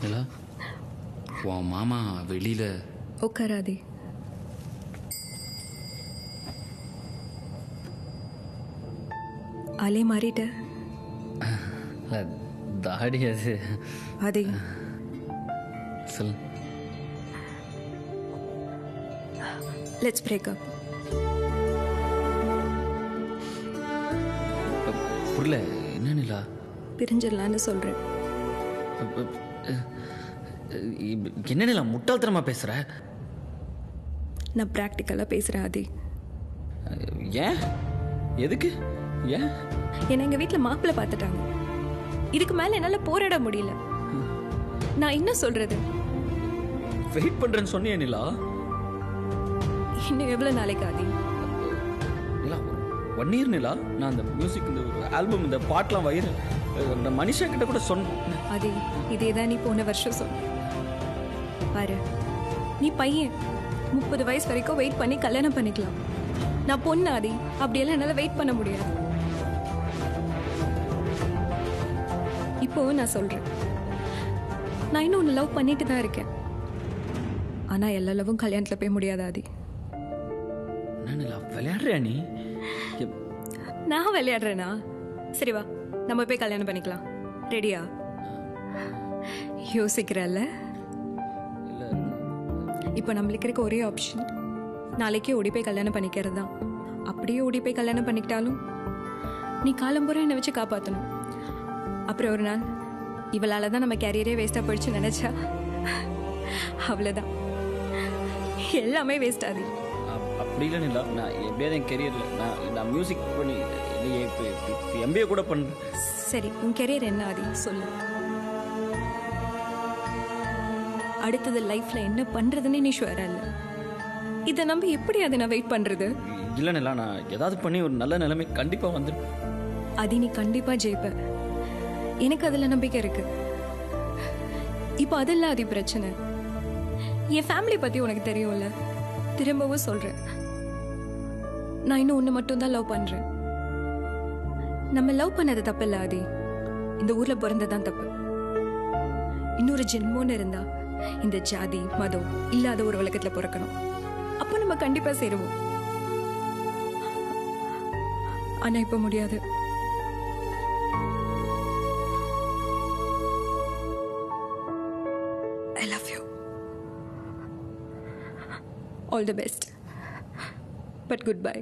நிலா, உன் மாமா வெளியில். உட்காராதே. ஆளே மாறிட்ட. தாடி அது. அதே சொல். Let's break up. புரியல, என்ன நிலா? பிரிஞ்சிடலான்னு சொல்கிறேன். என்ன நிலா முட்டாள்தனமாக பேசுகிற? நான் ப்ராக்டிக்கலாக பேசுகிறேன் ஆதி. ஏன்? எதுக்கு? ஏன்? என்னை எங்கள் வீட்டில் மாப்பிள்ளை பார்த்துட்டாங்க. இதுக்கு மேலே என்னால் போராட முடியல. நான் என்ன சொல்கிறது? வெயிட் பண்ணுறேன்னு சொன்னியே நிலா. இன்னும் எவ்வளோ நாளைக்கு ஆதி? நிலா 1 year நிலா. நான் அந்த மியூசிக், இந்த ஆல்பம், இந்த பாட்டெலாம் வயிறு இந்த மனிஷா கிட்ட கூட சொன்னேன். ஆதி, இதே தான் நீ போன வருஷம் சொன்ன. பாரு, நீ பையன், 30 வயசு வரைக்கும் வெயிட் பண்ணி கல்யாணம் பண்ணிக்கலாம். நான் பொண்ணு ஆதி, அப்படியெல்லாம் என்னால் வெயிட் பண்ண முடியாது. இப்போ நான் சொல்றேன், நான் இன்னும் ஒன்று லவ் பண்ணிட்டு தான் இருக்கேன். ஆனால் எல்லா லவ்வும் கல்யாணத்தில் போய் முடியாது ஆதி. என்ன நிலா விளையாடுறியா நீ? நான் விளையாடுறேனா? சரி வா, நம்ம போய் கல்யாணம் பண்ணிக்கலாம். ரெடியா? யோசிக்கிறல்ல? இப்போ நம்மளுக்கு இருக்க ஒரே ஆப்ஷன் நாளைக்கே ஓடி போய் கல்யாணம் பண்ணிக்கிறது தான். அப்படியே ஓடி போய் கல்யாணம் பண்ணிக்கிட்டாலும் நீ காலம்புற என்னை வச்சு காப்பாற்றணும். அப்புறம் ஒரு நாள் இவளால் தான் நம்ம கேரியரே வேஸ்ட்டாக போயிடுச்சு நினச்சா அவ்வளோதான், எல்லாமே வேஸ்ட் ஆதி. அப்படி இல்லை நிலா, நான் எப்படியாவது என் கெரியரில் நான் மியூசிக் பண்ணி எம்பிஏ கூட பண்ணுறேன். சரி, உன் கெரியர் என்ன ஆதி சொல்லு. அடுத்தது லைஃப்ல என்ன பண்றதுன்னு நீ ஷுவரா இல்லை. இதை நம்பி எப்படி அதை நான் வெயிட் பண்றது? இல்லை நிலா, நான் ஏதாவது பண்ணி ஒரு நல்ல நிலைமை கண்டிப்பாக வந்துடும். அது நீ கண்டிப்பா ஜெயிப்ப, எனக்கு அதுல நம்பிக்கை இருக்கு. இப்போ அதெல்லாம் அது பிரச்சனை. என் ஃபேமிலி பத்தி உனக்கு தெரியும்ல. திரும்பவும் சொல்றேன், நான் இன்னும் ஒன்று மட்டும்தான் லவ் பண்றேன். நம்ம லவ் பண்ணது தப்பு இல்லை ஆதி, இந்த ஊர்ல பிறந்ததான் தப்பு. இன்னொரு ஜென்மோன்னு இருந்தா இந்த ஜாதி மதம் இல்லாத ஒரு உலகத்துல பிறக்கணும். அப்போ நம்ம கண்டிப்பா சேருவோம். ஆனா இப்ப முடியாது. I love you. All the best. But goodbye.